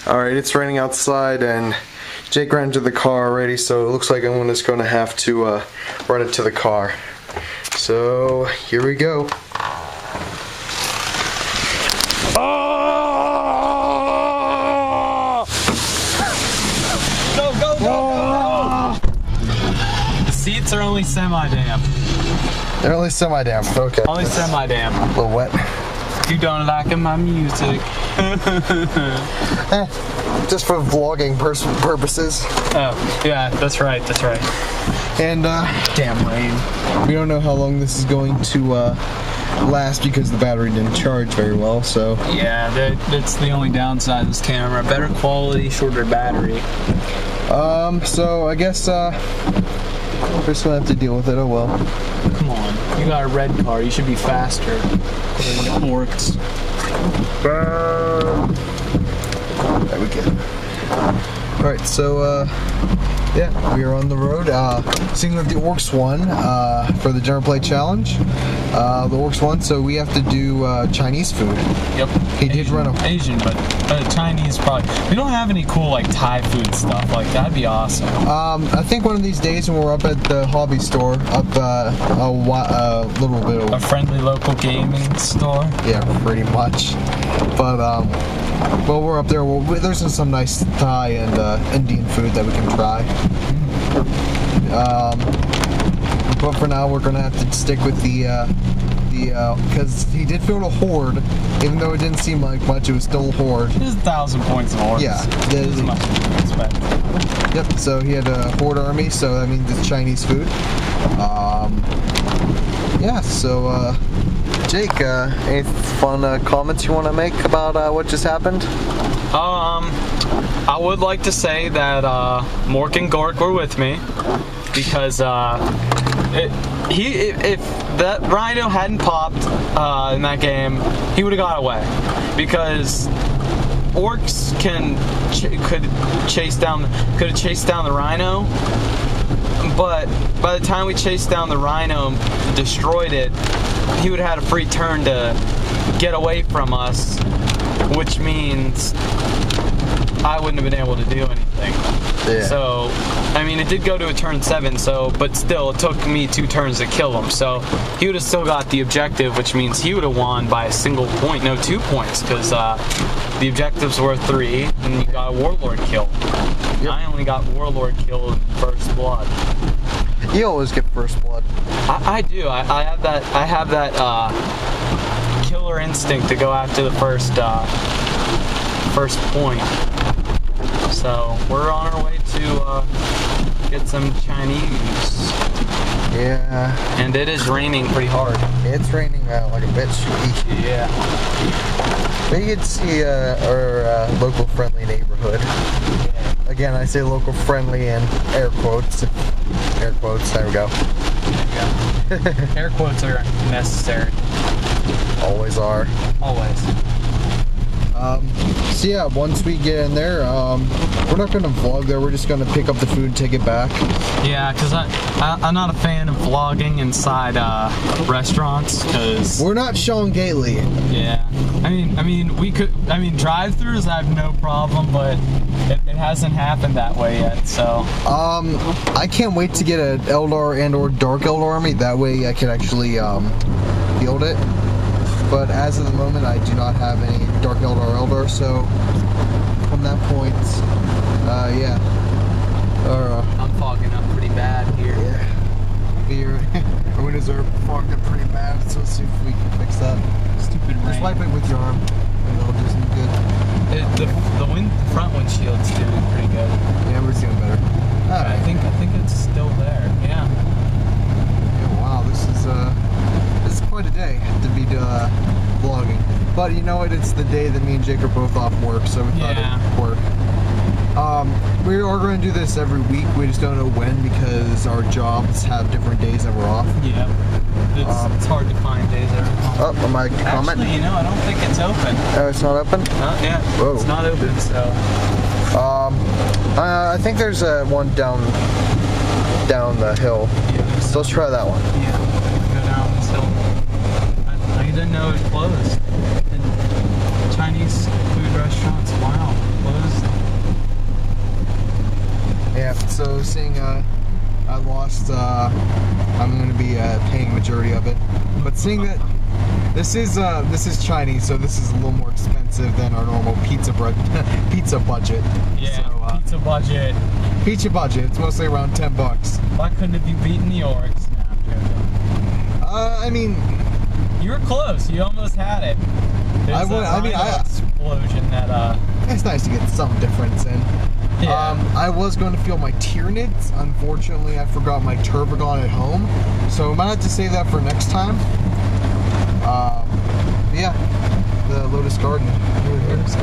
Alright, it's raining outside and Jake ran into the car already, so it looks like I'm just going to have to run into the car. So, here we go. Oh! Go, go, go, go, go! The seats are only semi-damp. They're only semi-damp, okay. Only semi-damp. A little wet. You don't like my music. Just for vlogging purposes. Oh, yeah, that's right, that's right. And, damn rain. We don't know how long this is going to last because the battery didn't charge very well, so. Yeah, that's the only downside of this camera. Better quality, shorter battery. So I guess, we're just gonna have to deal with it, oh well. Come on, you got a red car, you should be faster. It works. There we go. Alright, so, yeah, we are on the road. Seeing that the Orcs won for the Dinner Plate Challenge. The Orcs won, so we have to do Chinese food. Yep. He did run a Asian, but Chinese probably. We don't have any cool like Thai food stuff. Like that'd be awesome. I think one of these days when we're up at the hobby store, up a little bit of a friendly local gaming store. Yeah, pretty much. But well, we're up there. There's some nice Thai and Indian food that we can try. But for now, we're gonna have to stick with the because he did field a horde, even though it didn't seem like much. It was still a horde. There's 1,000 points of hordes. Yeah, as much as you can expect. Yep. So he had a horde army, so that means it's Chinese food. Yeah. So. Jake, any fun comments you want to make about what just happened? I would like to say that Mork and Gork were with me because if that Rhino hadn't popped in that game, he would have got away because Orcs could have chased down the Rhino. But by the time we chased down the Rhino and destroyed it, he would have had a free turn to get away from us, which means I wouldn't have been able to do anything. Yeah. So, I mean, it did go to a turn 7, but still, it took me 2 turns to kill him. So, he would have still got the objective, which means he would have won by a single point, no 2 points, because the objectives were 3, and you got a Warlord kill. Yep. I only got Warlord killed in first blood. You always get first blood. I do. I have that killer instinct to go after the first point. So we're on our way to get some Chinese. Yeah. And it is raining pretty hard. It's raining like a bitch. Yeah. But you can see our local friendly neighborhood. Again, I say local friendly in air quotes. Air quotes, there we go. There you go. Air quotes are necessary. Always are. Always. So yeah, once we get in there, we're not going to vlog there, we're just going to pick up the food and take it back. Yeah, because I'm not a fan of vlogging inside restaurants, because... We're not Sean Gately. Yeah. I mean, drive-thrus I have no problem, but it hasn't happened that way yet, so... I can't wait to get an Eldar and or Dark Eldar army, that way I can actually, field it. But as of the moment, I do not have any Dark Eldar or Eldar, so from that point, yeah. I'm fogging up pretty bad here. Yeah. Our windows are fogged up pretty bad, so let's see if we can fix that. Stupid rain. Just wipe it with your arm, and it'll do some good. The front windshield's doing pretty good. Yeah, we're doing better. I think it's still there. Yeah. Wow, this is quite a day to be vlogging. But you know what? It's the day that me and Jake are both off work, so we thought it would work. We are going to do this every week. We just don't know when because our jobs have different days that we're off. Yeah. It's hard to find days that are off. Oh, my comment? Actually, I don't think it's open. Oh, it's not open? Not yet. Whoa. It's not open, so... I think there's one down the hill. Yeah. So let's try that one. Yeah. Go down this hill. I didn't know it was closed. And Chinese food restaurants, wow, closed So seeing I lost, I'm going to be paying majority of it. But seeing that this is Chinese, so this is a little more expensive than our normal pizza budget. Yeah, so, pizza budget. Pizza budget. It's mostly around $10. Why couldn't it be beaten the Orcs? I mean, you were close. You almost had it. There's explosion that it's nice to get some difference in. Yeah. I was going to feel my Tyranids. Unfortunately, I forgot my Turbogon at home, so I might have to save that for next time. Yeah, the Lotus Garden. Is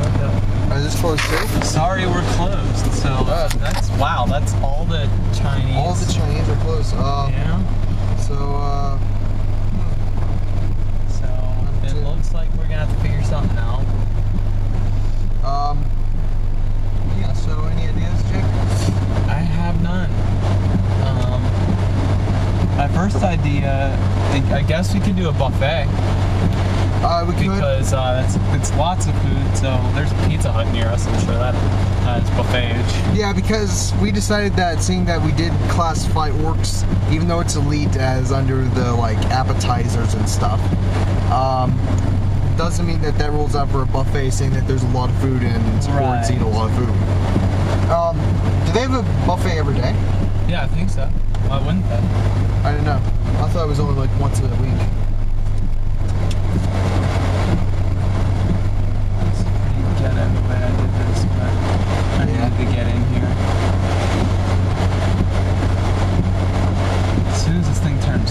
this closed too? Sorry, we're closed. So that's all the Chinese. All the Chinese are closed. Yeah. So it looks like we're gonna have to figure something out. Yeah. So any ideas, Jake? I have none. My first idea, I guess we could do a buffet. We could. Because it's lots of food, so there's a Pizza Hut near us. I'm sure that has buffetage. Yeah, because we decided that seeing that we did classify orcs, even though it's elite, as under the like appetizers and stuff, doesn't mean that rules out for a buffet, saying that there's a lot of food and orcs eat a lot of food. Do they have a buffet every day? Yeah, I think so. Why wouldn't they? I don't know. I thought it was only like once a week. It's pretty ghetto the way I did this, but I needed to get in here. As soon as this thing turns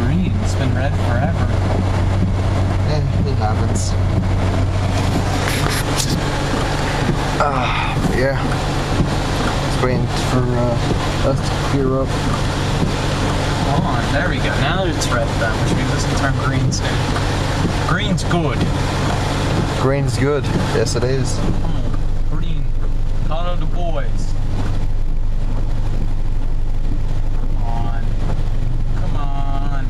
green, it's been red forever. It happens. Yeah. Just waiting for us to clear up. Come on, there we go. Now it's red then, which means this will turn green soon. Green's good. Green's good. Yes, it is. Green. Call out the boys. Come on. Come on.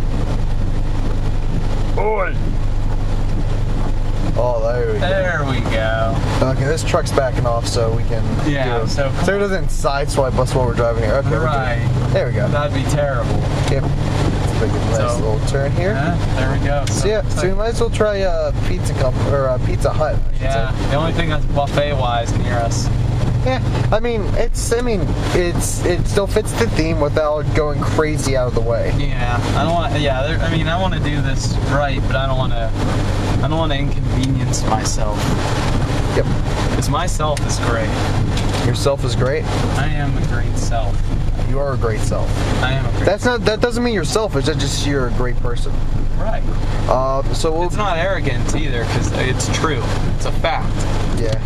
Boy. Oh, there we go. There we go. Okay, this truck's backing off, so we can. Yeah, so it doesn't sideswipe us while we're driving here. Okay, right. There we go. That'd be terrible. Yep. Let's make a nice little turn here. Yeah, there we go. So we might as well try Pizza Hut. Yeah, the only thing that's buffet-wise near us. Yeah, it still fits the theme without going crazy out of the way. Yeah, I don't want. Yeah, I want to do this right, but I don't want to inconvenience myself. Yep. Because myself is great. Yourself is great. I am a great self. You are a great self. I am a great. That doesn't mean you're selfish. That's just you're a great person. Right. So it's not arrogant either, because it's true. It's a fact. Yeah.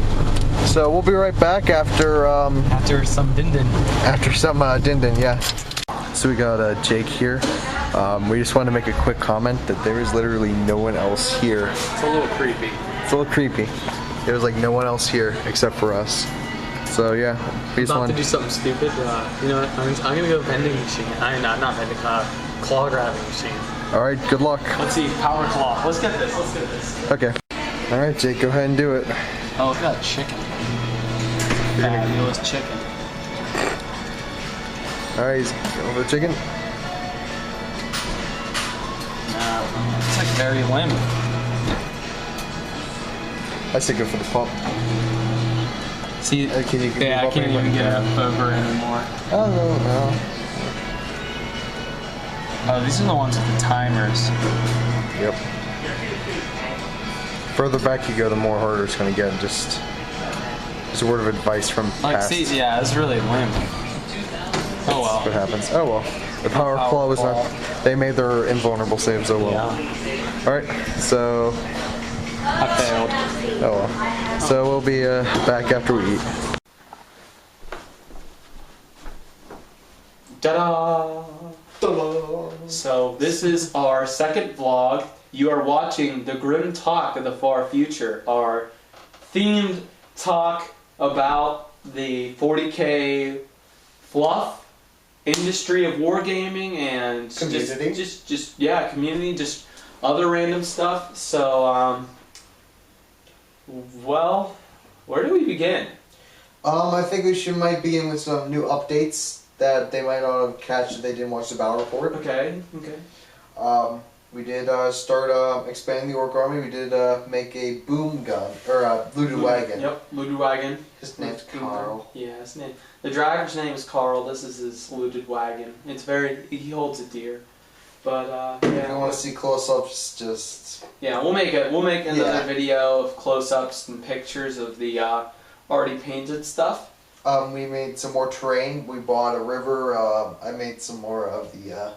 So we'll be right back after some din-din. After some din-din, yeah. So we got Jake here. We just wanted to make a quick comment that there is literally no one else here. It's a little creepy. It's a little creepy. There's like no one else here except for us. So yeah, we just want to do something stupid. You know what? I'm gonna go vending machine. Not vending. Claw grabbing machine. All right. Good luck. Let's see. Power claw. Let's get this. Okay. All right, Jake. Go ahead and do it. Oh, look at that chicken. Fabulous chicken. All right, he's going for the chicken. No, it's like very limp. I say go for the pump. See, I can't even get up over anymore. Oh, no. Oh, these are the ones with the timers. Yep. Further back you go, the more harder it's going to get. Just a word of advice from past. See, yeah, it's really limp. Oh well. What happens? Oh well. The power claw was not. They made their invulnerable saves. Oh well. Yeah. All right. So. I failed. Oh well. So we'll be back after we eat. Ta-da! Ta-da! So this is our second vlog. You are watching the Grim Talk of the Far Future, our themed talk about the 40K fluff industry of wargaming and community. Just community, just other random stuff. So well, where do we begin? I think we might begin with some new updates that they might not have catched if they didn't watch the battle report. Okay. Okay. We did start expanding the orc army. We did make a boom gun or a looted wagon. Yep, looted wagon. His name's Carl. Yeah, his name. The driver's name is Carl. This is his looted wagon. It's very. He holds it dear. But If yeah. you want to see close-ups, just Yeah, we'll make another video of close-ups and pictures of the already painted stuff. we made some more terrain. We bought a river. I made some more of the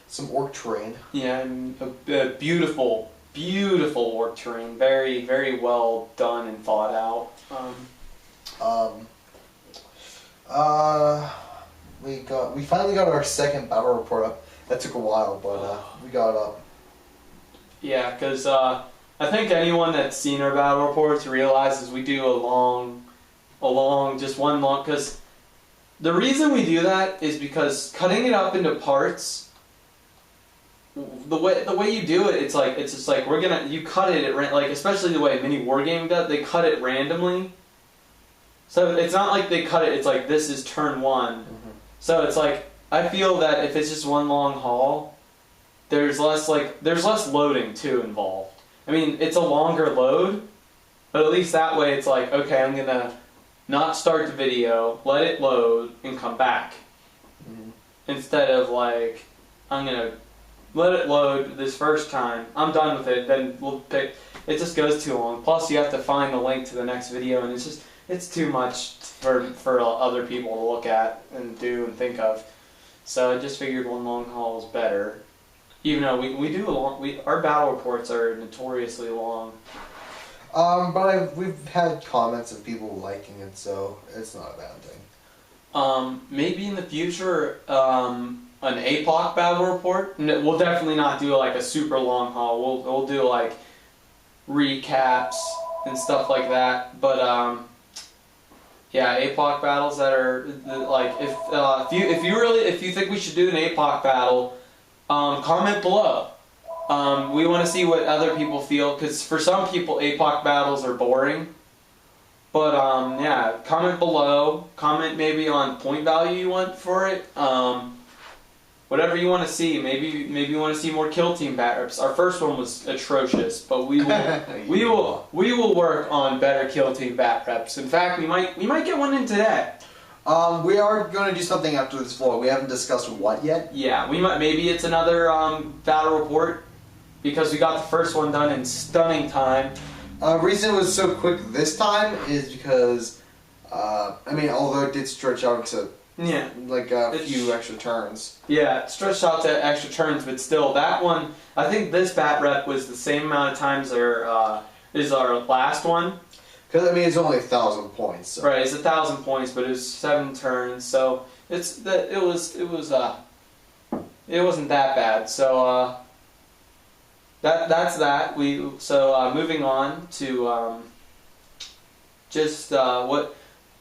some orc terrain. Yeah, and a beautiful, beautiful orc terrain. Very, very well done and thought out. We finally got our second battle report up. That took a while, but we got it up. Yeah, because I think anyone that's seen our battle reports realizes we do just one long. Because the reason we do that is because cutting it up into parts. The way you do it, it's just like you cut it at like, especially the way Mini Wargaming does, they cut it randomly. So it's not like they cut it. It's like this is turn one. Mm-hmm. So it's like I feel that if it's just one long haul, there's less loading too involved. I mean, it's a longer load, but at least that way it's like, okay, I'm gonna not start the video, let it load, and come back. Mm-hmm. Instead of like, I'm gonna let it load this first time, I'm done with it, then we'll pick. It just goes too long. Plus, you have to find the link to the next video, and it's too much for other people to look at and do and think of. So I just figured one long haul was better. Even though we do our battle reports are notoriously long. But we've had comments of people liking it, so it's not a bad thing. Maybe in the future, an APOC battle report. We'll definitely not do like a super long haul. We'll do like recaps and stuff like that. But yeah, APOC battles that are like if you think we should do an APOC battle, comment below. We want to see what other people feel, because for some people APOC battles are boring. But yeah, comment below. Comment maybe on point value you want for it. Whatever you want to see. Maybe you want to see more Kill Team bat reps. Our first one was atrocious, but we will work on better Kill Team bat reps. In fact, we might get one in today. We are going to do something after this vlog. We haven't discussed what yet. Yeah, maybe it's another battle report, because we got the first one done in stunning time. Reason it was so quick this time is because, I mean, although it did stretch out to like a few extra turns. Yeah, it stretched out to extra turns, but still, that one, I think this bat rep was the same amount of times as our last one. Because, I mean, it's only 1,000 points. So. Right, it's 1,000 points, but it was 7 turns, so it wasn't that bad. So that's that. Moving on to what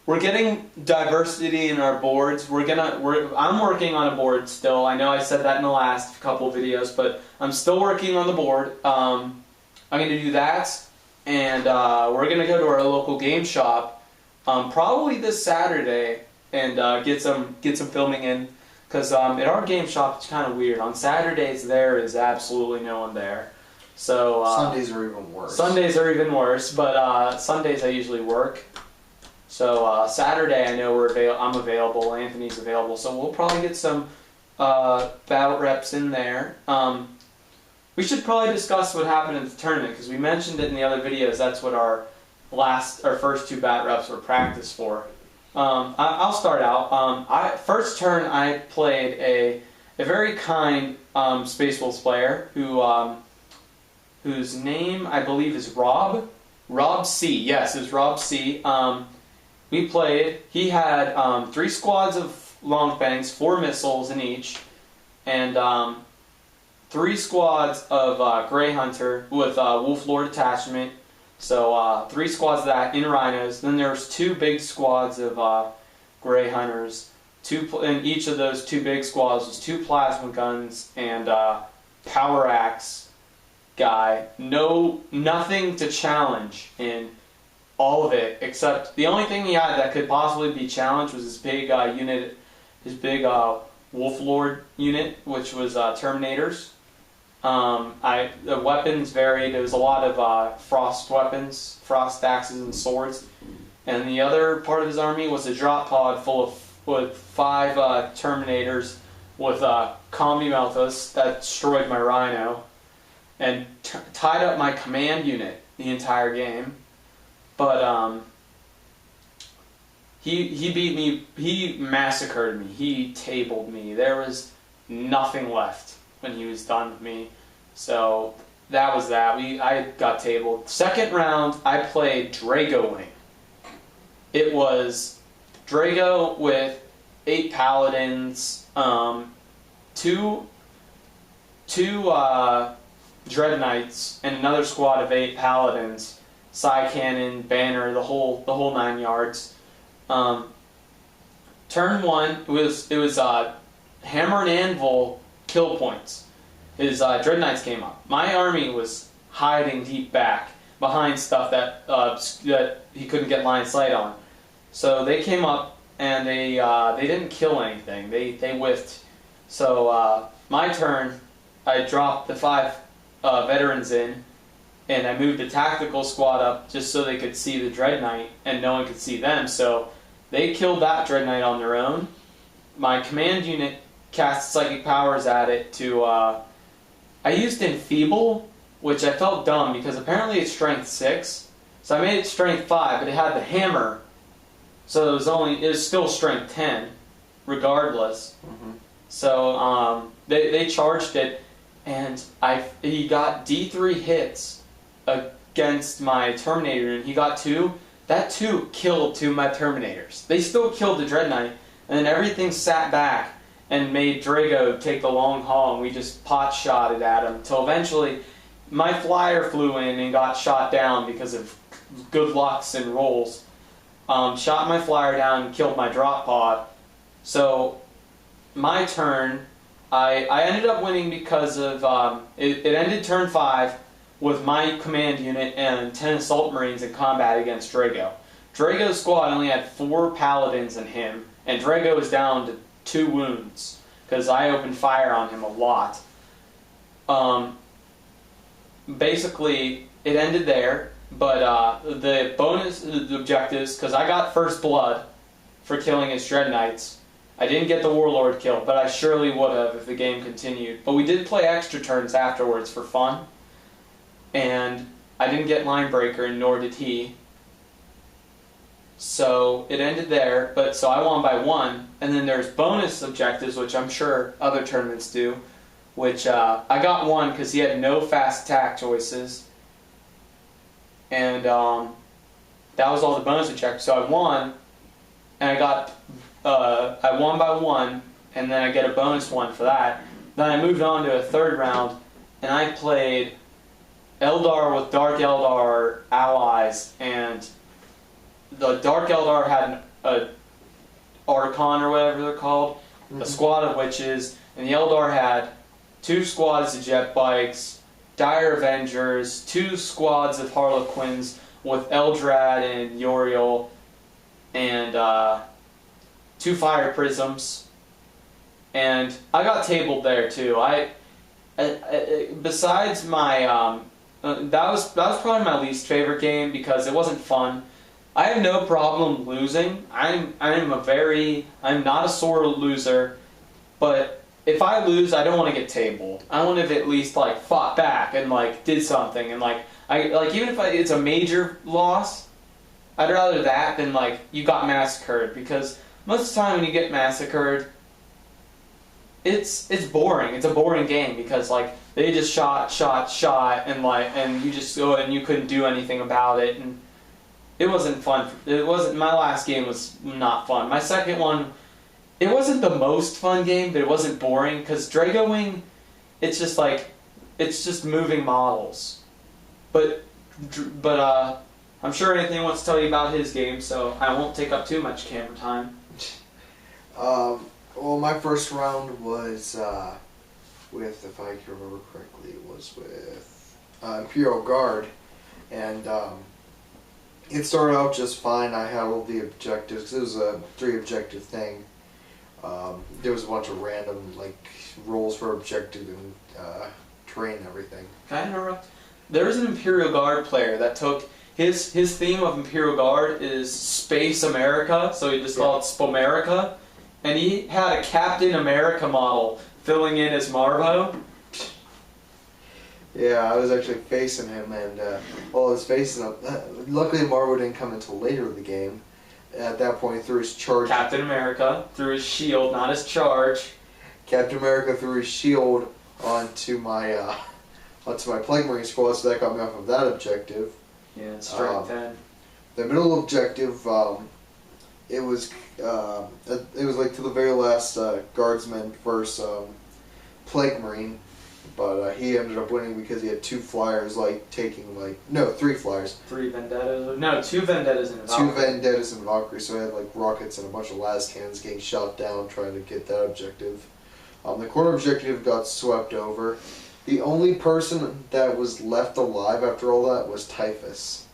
we're getting diversity in our boards. I'm working on a board still. I know I said that in the last couple of videos, but I'm still working on the board. I'm going to do that. And we're going to go to our local game shop probably this Saturday and get some filming in, because at our game shop it's kind of weird. On Saturdays there is absolutely no one there. So Sundays are even worse. Sundays are even worse, but Sundays I usually work. So Saturday I know I'm available, Anthony's available, so we'll probably get some battle reps in there. We should probably discuss what happened in the tournament, because we mentioned it in the other videos. That's what our first 2 bat reps were practice for. I'll start out. First turn I played a very kind Space Wolves player whose name I believe is Rob C. Yes, it was Rob C. We played. He had 3 squads of Long Fangs, 4 missiles in each, and 3 squads of Grey Hunter with Wolf Lord attachment. So 3 squads of that in Rhinos. Then there's 2 big squads of Grey Hunters. In each of those 2 big squads was 2 plasma guns and power axe guy. Nothing to challenge in all of it, except the only thing he had that could possibly be challenged was his big unit Wolf Lord unit, which was Terminators. The weapons varied. There was a lot of frost weapons, frost axes and swords. And the other part of his army was a drop pod with 5 Terminators with Combi Melthus that destroyed my Rhino and tied up my command unit the entire game. But he beat me. He massacred me. He tabled me. There was nothing left when he was done with me. So that was that. I got tabled. Second round, I played Drago Wing. It was Drago with 8 paladins, 2 Dread Knights, and another squad of 8 paladins. Psy Cannon, Banner, the whole 9 yards. Turn 1, it was Hammer and Anvil kill points. His Dread Knights came up. My army was hiding deep back behind stuff that he couldn't get line of sight on. So they came up and they didn't kill anything. They whiffed. So my turn, I dropped the 5 veterans in, and I moved the tactical squad up just so they could see the Dread Knight and no one could see them. So they killed that Dread Knight on their own. My command unit cast psychic powers at it to I used Enfeeble, which I felt dumb because apparently it's strength 6. So I made it strength 5, but it had the hammer. So it was still strength 10 regardless. Mm-hmm. So they charged it, and he got D3 hits against my Terminator, and he got 2. That 2 killed 2 of my Terminators. They still killed the Dread Knight, and then everything sat back and made Drago take the long haul, and we just pot-shotted at him, till eventually my flyer flew in and got shot down because of good lucks and rolls. Shot my flyer down and killed my drop pod. So my turn, I ended up winning because of it ended turn 5 with my command unit and 10 assault marines in combat against Drago. Drago's squad only had 4 paladins in him, and Drago was down to 2 wounds because I opened fire on him a lot. Basically, it ended there, but the bonus objectives, because I got first blood for killing his Dread Knights. I didn't get the Warlord kill, but I surely would have if the game continued. But we did play extra turns afterwards for fun, and I didn't get Linebreaker, and nor did he. So it ended there, so I won by 1, and then there's bonus objectives, which I'm sure other tournaments do, which I got 1 because he had no fast attack choices, and that was all the bonus objectives. So I won, and I won by 1, and then I get a bonus 1 for that. Then I moved on to a 3rd round, and I played Eldar with Dark Eldar allies, and the Dark Eldar had an Archon or whatever they're called, a squad of witches, and the Eldar had 2 squads of jet bikes, Dire Avengers, 2 squads of Harlequins with Eldrad and Yoriel, and 2 fire prisms. And I got tabled there too. Besides my that was probably my least favorite game because it wasn't fun. I have no problem losing. I'm not a sore loser, but if I lose, I don't want to get tabled. I want to have at least fought back and did something, and even if it's a major loss, I'd rather that than you got massacred, because most of the time when you get massacred, it's boring. It's a boring game because they just shot and you just go and you couldn't do anything about it, and it wasn't fun. It wasn't. My last game was not fun. My second one, it wasn't the most fun game, but it wasn't boring because Drago Wing, it's just moving models. But I'm sure Anthony wants to tell you about his game, so I won't take up too much camera time. Well, my first round was with, if I can remember correctly, it was with Imperial Guard, and it started out just fine. I had all the objectives. It was a 3 objective thing. There was a bunch of random like roles for objective and terrain and everything. Can I interrupt? There was an Imperial Guard player that took his theme of Imperial Guard is Space America, so he just called it Spomerica, and he had a Captain America model filling in as Marvo. Yeah, I was actually facing him, and while I was facing him, luckily Marvo didn't come until later in the game. At that point, he threw his charge. Captain America threw his shield, not his charge. Captain America threw his shield onto my Plague Marine squad, so that got me off of that objective. Yeah, strike 10. The middle objective, it was like to the very last guardsman versus Plague Marine, but he ended up winning because he had 2 flyers, like taking no 3 flyers. 3 vendettas. No, 2 vendettas and a Valkyrie. 2 vendettas and Valkyrie, so he had like rockets and a bunch of las cannons getting shot down trying to get that objective. The corner objective got swept over. The only person that was left alive after all that was Typhus.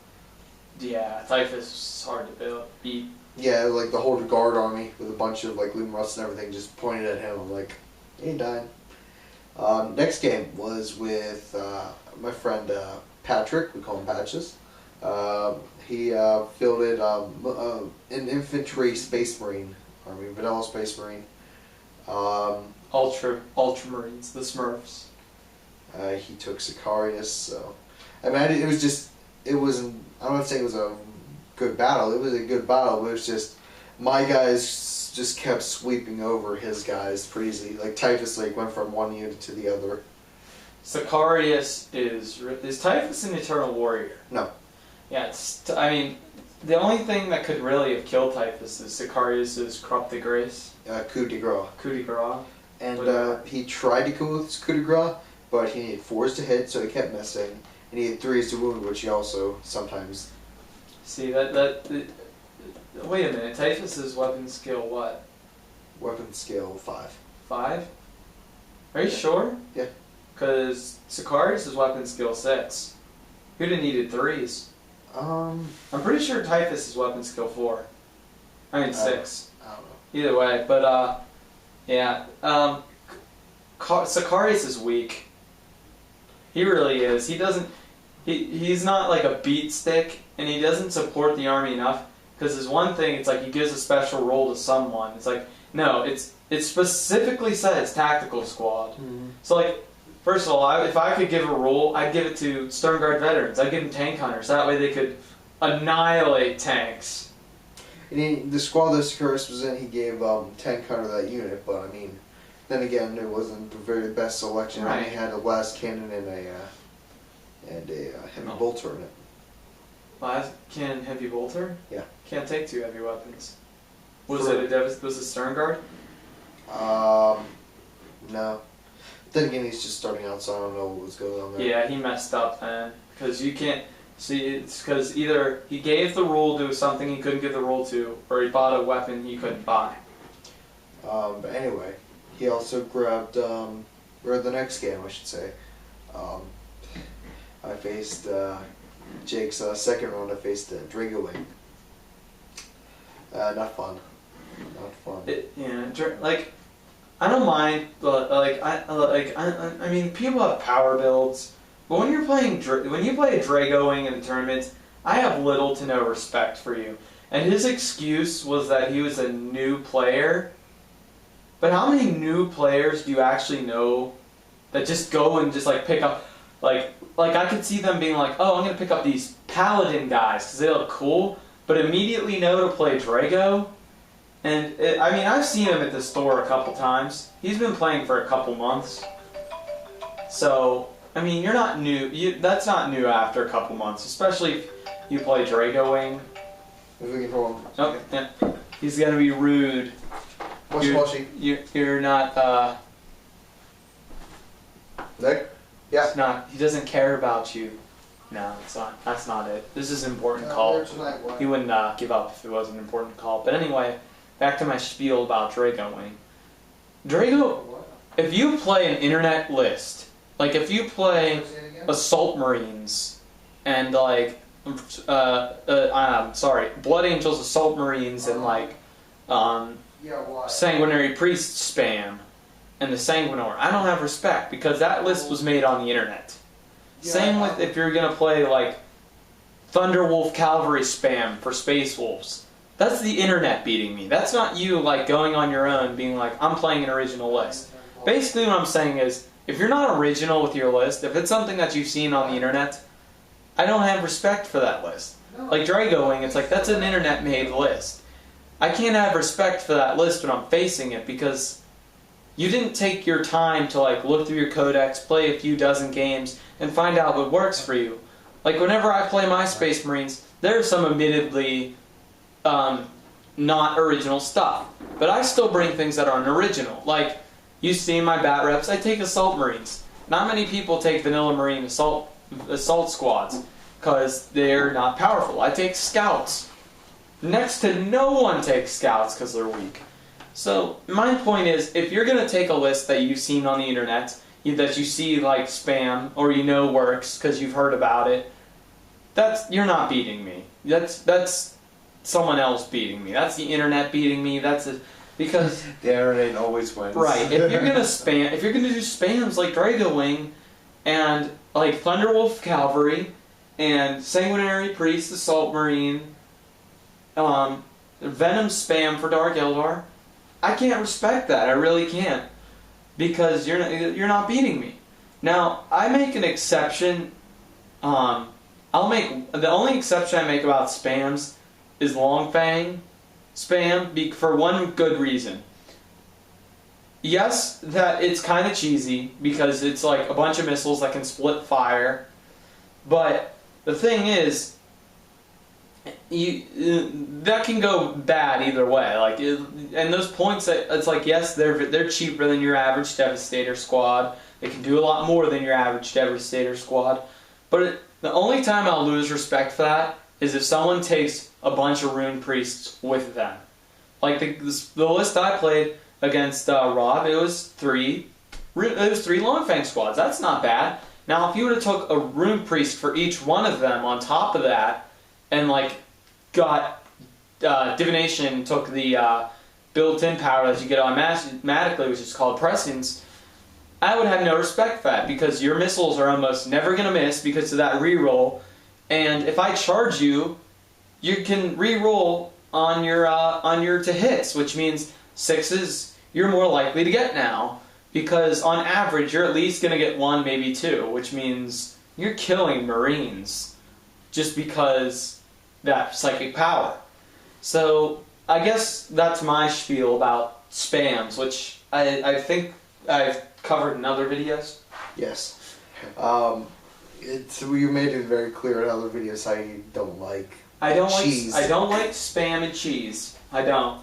Yeah, Typhus was hard to beat. Yeah, like the whole guard army with a bunch of like Loom Rusts and everything just pointed at him. I'm like, he ain't dying. Next game was with my friend Patrick. We call him Patches. He fielded an infantry Space Marine army, vanilla Space Marine. Ultramarines, the Smurfs. He took Sicarius, so I mean, I'm not saying it was a good battle. It was a good battle, but it was just my guys just kept sweeping over his guys pretty easily. Like Typhus went from one unit to the other. Sicarius is Typhus an Eternal Warrior? No. Yeah, I mean, the only thing that could really have killed Typhus is Sicarius' Crop de Grace. Coup de grace. Coup de grace. And he tried to come with his coup de grace, but he needed 4s to hit, so he kept missing. And he had 3s to wound, which he also sometimes... See, wait a minute, Typhus' weapon skill what? Weapon skill 5. 5? Are you sure? Yeah. Because Sicarius' weapon skill 6. Who'd have needed 3s? I'm pretty sure Typhus' weapon skill 4. I mean 6. I don't know. Either way, but yeah. Sicarius is weak. He really is. He doesn't. He's not like a beat stick, and he doesn't support the army enough. Because his one thing, it's like he gives a special role to someone. It's like no, it specifically says tactical squad. Mm-hmm. So like, first of all, if I could give a role, I'd give it to Stern Guard veterans. I'd give them tank hunters. That way they could annihilate tanks. And the squad that Sicarius was in, he gave tank hunter that unit. But I mean, then again, it wasn't the very best selection. Right. He had a las cannon and a heavy bolter in it. Las cannon, heavy bolter? Yeah. Can't take 2 heavy weapons. Was For- it Stern Guard? No. Then again, he's just starting out, so I don't know what was going on there. Yeah, he messed up, man. Because you can't see. It's because either he gave the rule to something he couldn't give the rule to, or he bought a weapon he couldn't buy. But anyway, he also grabbed, or the next game, I should say. I faced Jake's second round. I faced Drago Wing. Not fun. Not fun. Like I don't mind, but I mean, people have power builds, but when you play a Drago Wing in the tournament, I have little to no respect for you. And his excuse was that he was a new player. But how many new players do you actually know that just go and just like pick up, like I could see them being like, oh, I'm gonna pick up these paladin guys because they look cool, but immediately know to play Drago. And I mean, I've seen him at the store a couple times. He's been playing for a couple months. So I mean, you're not new. That's not new after a couple months, especially if you play Drago Wing. If we can pull him. Okay, yeah. He's gonna be rude. You're not. Nick? Yeah. It's not. He doesn't care about you. No, it's not. That's not it. This is an important call. He wouldn't give up if it was an important call. But anyway, back to my spiel about Drago Wing. Drago, if you play an internet list, like if you play Assault Marines and like, Blood Angels, Assault Marines, and like Sanguinary Priest spam and the Sanguinor. I don't have respect because that list was made on the internet. Same with if you're gonna play like Thunderwolf Cavalry spam for Space Wolves. That's the internet beating me. That's not you like going on your own being like, I'm playing an original list. Basically what I'm saying is, if you're not original with your list, if it's something that you've seen on the internet, I don't have respect for that list. Like Drago Wing, it's like, that's an internet made list. I can't have respect for that list when I'm facing it because you didn't take your time to like look through your codex, play a few dozen games, and find out what works for you. Like whenever I play my Space Marines, there's some admittedly not original stuff, but I still bring things that aren't original. Like you see in my bat reps, I take Assault Marines. Not many people take Vanilla Marine Assault squads because they're not powerful. I take Scouts. Next to no one takes Scouts because they're weak. So my point is, if you're going to take a list that you've seen on the internet, that you see like spam, or you know works because you've heard about it, you're not beating me. That's someone else beating me. That's the internet beating me. Because the internet always wins. Right. If you're gonna do spams like Drago Wing and like Thunderwolf Cavalry and Sanguinary Priest Assault Marine, Venom spam for Dark Eldar, I can't respect that. I really can't, because you're not beating me. Now I make an exception. The only exception I make about spams is Longfang spam for one good reason. Yes, that it's kind of cheesy because it's like a bunch of missiles that can split fire, but the thing is, that can go bad either way. Like, and those points, it's like, yes, they're cheaper than your average Devastator squad. They can do a lot more than your average Devastator squad. But the only time I'll lose respect for that is if someone takes a bunch of Rune Priests with them. Like the list I played against Rob, it was three Longfang squads. That's not bad. Now, if you would have took a Rune Priest for each one of them on top of that, and like got Divination, took the built-in power that you get automatically, which is called Prescience, I would have no respect for that, because your missiles are almost never going to miss because of that reroll. And if I charge you, you can reroll on your to hits, which means 6s you're more likely to get now, because on average you're at least going to get 1, maybe 2, which means you're killing Marines just because that psychic power. So I guess that's my spiel about spams, which I think I've covered in other videos. Yes. You made it very clear in other videos how you don't like cheese. I don't like spam and cheese. I don't.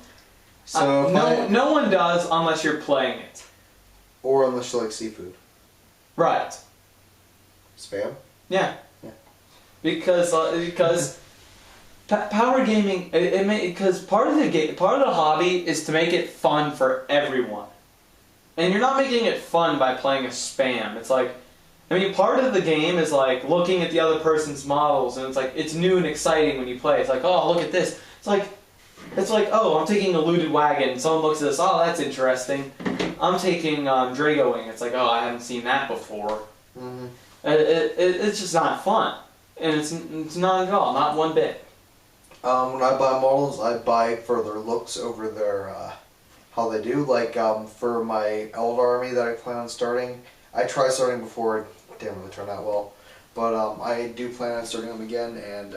So no one does unless you're playing it. Or unless you like seafood. Right. Spam? Yeah. Because power gaming, because part of the hobby is to make it fun for everyone. And you're not making it fun by playing a spam. It's like, I mean, part of the game is like looking at the other person's models, and it's like, it's new and exciting when you play. It's like, oh, look at this. It's like, oh, I'm taking a looted wagon, and someone looks at this, oh, that's interesting. I'm taking Drago Wing. It's like, oh, I haven't seen that before. Mm-hmm. It's just not fun. And it's not at all, not one bit. When I buy models, I buy for their looks over their, how they do. Like, for my Eldar army that I plan on starting, I tried starting before, it didn't really turn out well. But I do plan on starting them again, and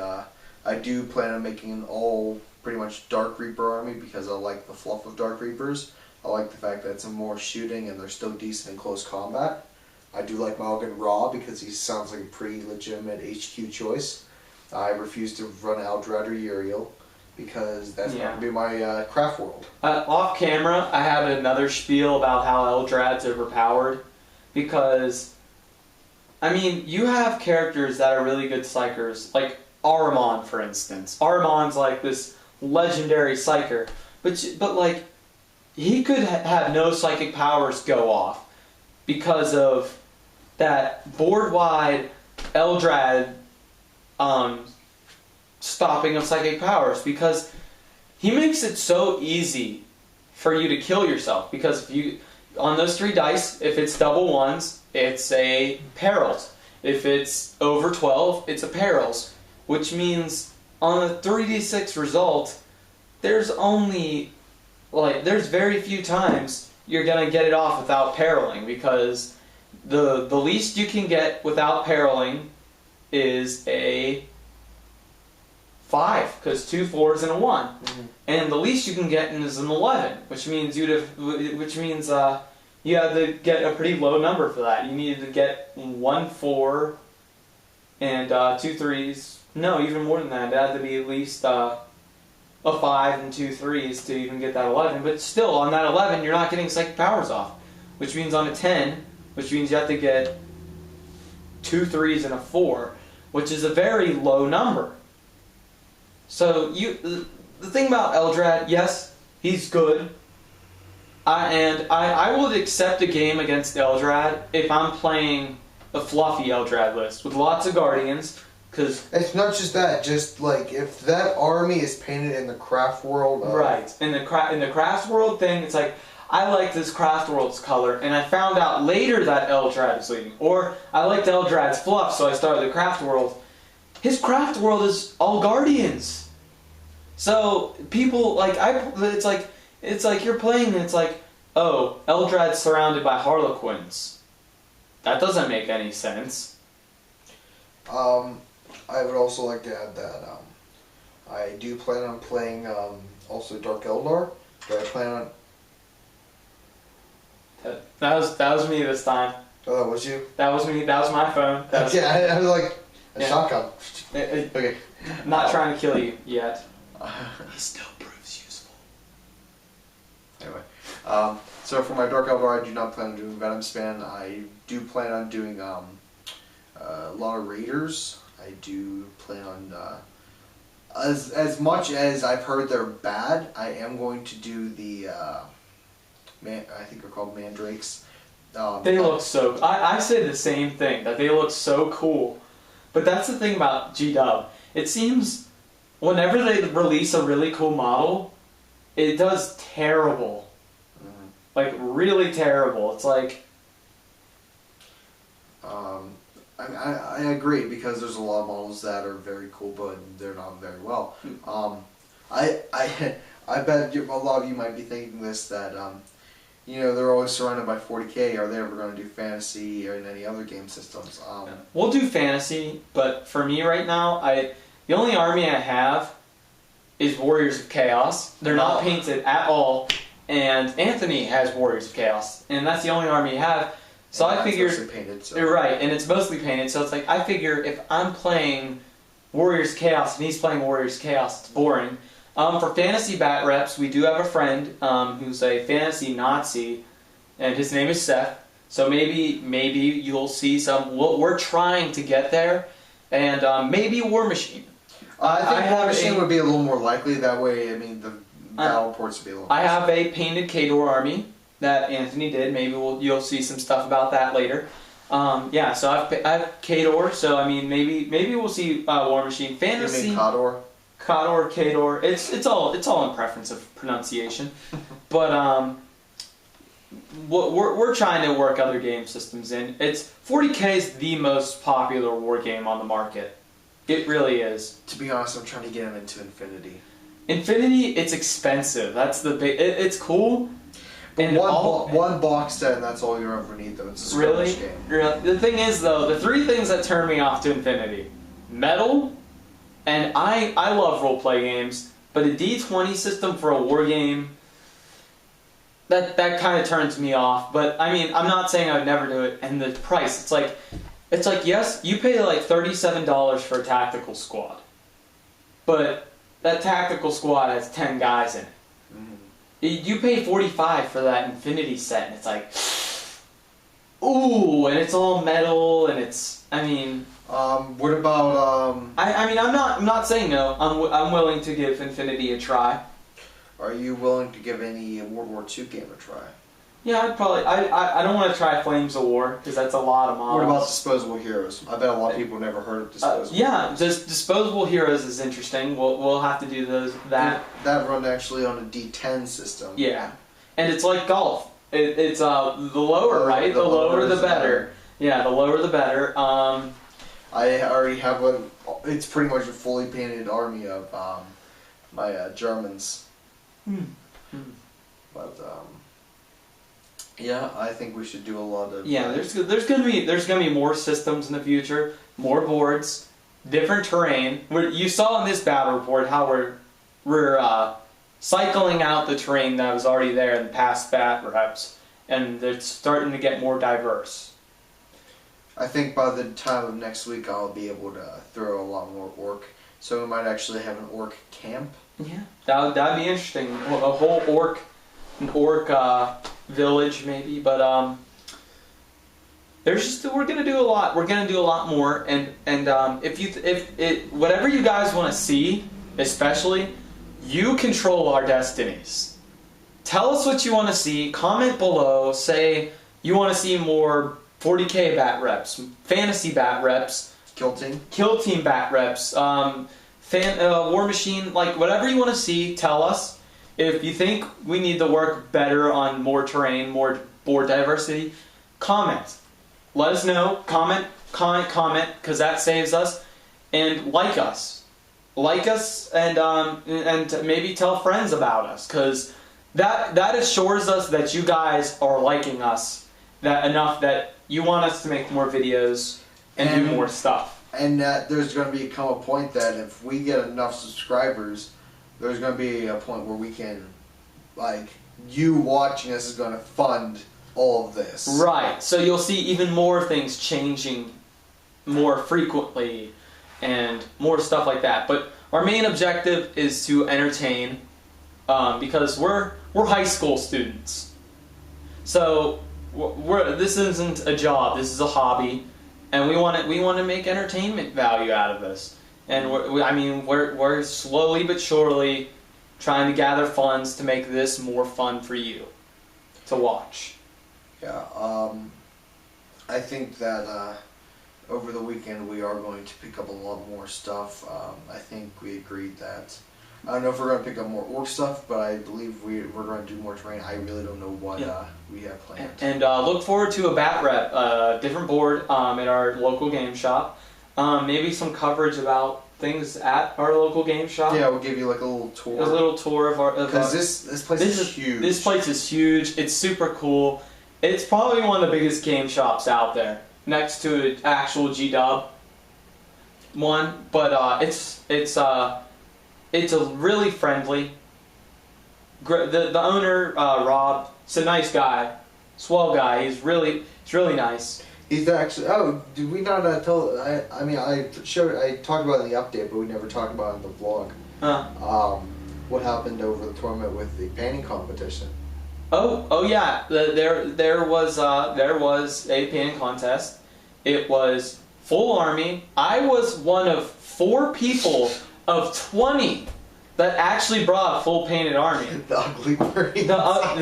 I do plan on making an all pretty much Dark Reaper army because I like the fluff of Dark Reapers. I like the fact that it's more shooting and they're still decent in close combat. I do like Malgan Raw because he sounds like a pretty legitimate HQ choice. I refuse to run Aldrad or Uriel because that's not going to be my craft world. Off camera, I have another spiel about how Eldrad's overpowered. Because, I mean, you have characters that are really good psychers, like Ahriman, for instance. Ahriman's like this legendary psyker, but like, he could have no psychic powers go off because of that board-wide Eldrad stopping of psychic powers, because he makes it so easy for you to kill yourself, because if you, on those 3 dice, if it's double ones, it's a perils. If it's over 12, it's a perils, which means on a 3d6 result, there's only, like, there's very few times you're gonna get it off without periling, because the least you can get without periling is a 5, because 2 4s and a 1, and the least you can get is an 11, which means you had to get a pretty low number for that. You needed to get 1 4 and 2 3s. No, even more than that. It had to be at least a 5 and 2 3s to even get that 11. But still, on that 11, you're not getting psychic powers off, which means on a 10, which means you have to get 2 3s and a 4, which is a very low number. So the thing about Eldrad, yes, he's good. I would accept a game against Eldrad if I'm playing a fluffy Eldrad list with lots of Guardians, because It's not just that. Just like if that army is painted in the craft world, right in the Craft World thing, it's like I like this Craft World's color, and I found out later that Eldrad is leading, or I liked Eldrad's fluff, so I started the Craft World. His Craft World is all Guardians, so people like it's like you're playing and it's like, oh, Eldrad's surrounded by Harlequins. That doesn't make any sense. I would also like to add that I do plan on playing also Dark Eldar. But I plan on. That was me this time. Oh, that was you. That was me. That was my phone. That was, Yeah, I was like a Yeah. shotgun. Okay. Not trying to kill you yet. He still proves useful. Anyway, so for my Dark Eldar, I do not plan on doing Venom Span. I do plan on doing a lot of Raiders. I do plan on as much as I've heard they're bad. I am going to do the I think they're called Mandrakes. They look so. I say the same thing, that they look so cool. But that's the thing about G-Dub. It seems whenever they release a really cool model, it does terrible. Mhm. Like, really terrible. It's like... I agree, because there's a lot of models that are very cool, but they're not very well. I bet a lot of you might be thinking this, that you know, they're always surrounded by 40k. Are they ever going to do fantasy or in any other game systems? We'll do fantasy, but for me right now, the only army I have is Warriors of Chaos. They're not painted at all, and Anthony has Warriors of Chaos, and that's the only army I have. So I figured, mostly painted, so. You're right, and it's mostly painted. So it's like I figure if I'm playing Warriors Chaos and he's playing Warriors Chaos, it's boring. For fantasy bat reps, we do have a friend who's a fantasy Nazi, and his name is Seth. So maybe you'll see some. We're trying to get there, and maybe War Machine. I think War Machine would be a little more likely. That way, I mean, the battle reports would be a little. I have a painted Khador army that Anthony did. Maybe you'll see some stuff about that later. Yeah, so I have Khador. So I mean, maybe we'll see War Machine fantasy. You mean Khador? Khador. It's all in preference of pronunciation, but we're trying to work other game systems in. 40k is the most popular war game on the market. It really is. To be honest, I'm trying to get him into Infinity. Infinity, it's expensive. That's the big. It's cool. But and one box set, and that's all you ever need, though. It's a really, game. really. The thing is, though, the 3 things that turn me off to Infinity: metal, and I love role-play games, but a D20 system for a war game, that kind of turns me off. But I mean, I'm not saying I would never do it. And the price, it's like yes, you pay like $37 for a tactical squad, but that tactical squad has 10 guys in it. You pay $45 for that Infinity set, and it's like, ooh, and it's all metal, and it's, I mean. What about I mean, I'm not saying no. I'm willing to give Infinity a try. Are you willing to give any World War II game a try? Yeah, I'd probably. I don't want to try Flames of War because that's a lot of models. What about Disposable Heroes? I bet a lot of people never heard of Disposable. Yeah, just Disposable Heroes is interesting. We'll have to do that. That run actually on a D10 system. Yeah, and it's like golf. It's the lower, right? The lower the better. Yeah, the lower the better. I already have one. It's pretty much a fully painted army of my Germans. But yeah, I think we should do a lot of. Yeah, there's gonna be more systems in the future, more boards, different terrain. You saw in this battle report how we're cycling out the terrain that was already there in the past bat reps, and it's starting to get more diverse. I think by the time of next week, I'll be able to throw a lot more orc. So we might actually have an orc camp. Yeah, that'd be interesting. A whole orc village maybe, but we're gonna do a lot. We're gonna do a lot more, and if whatever you guys want to see, especially, you control our destinies. Tell us what you want to see. Comment below. Say you want to see more 40k bat reps, fantasy bat reps, Kill team bat reps, War Machine, like whatever you want to see. Tell us. If you think we need to work better on more terrain, more board diversity, comment. Let us know. Comment, because that saves us. And like us, and maybe tell friends about us, because that assures us that you guys are liking us enough that you want us to make more videos and do more stuff. And there's going to become a point that if we get enough subscribers, there's going to be a point where we can, like, you watching us is going to fund all of this. Right. So you'll see even more things changing more frequently and more stuff like that. But our main objective is to entertain, because we're high school students. So this isn't a job. This is a hobby, and we want to make entertainment value out of this. And we're slowly but surely trying to gather funds to make this more fun for you to watch. Yeah, I think that over the weekend we are going to pick up a lot more stuff. I think we agreed that. I don't know if we're going to pick up more orc stuff, but I believe we're going to do more terrain. I really don't know what we have planned. And look forward to a bat rep, different board at our local game shop. Maybe some coverage about things at our local game shop. Yeah, we'll give you like a little tour. A little tour of our. Because this place is huge. This place is huge. It's super cool. It's probably one of the biggest game shops out there, next to an actual G-Dub one. But it's a really friendly. The owner, Rob, is a nice guy, swell guy. He's really nice. He's actually. Oh, did we not tell? I talked about it in the update, but we never talked about it in the vlog. What happened over the tournament with the painting competition? Oh yeah. There was a painting contest. It was full army. I was one of 4 people of 20 that actually brought a full painted army. The Ugly Marines.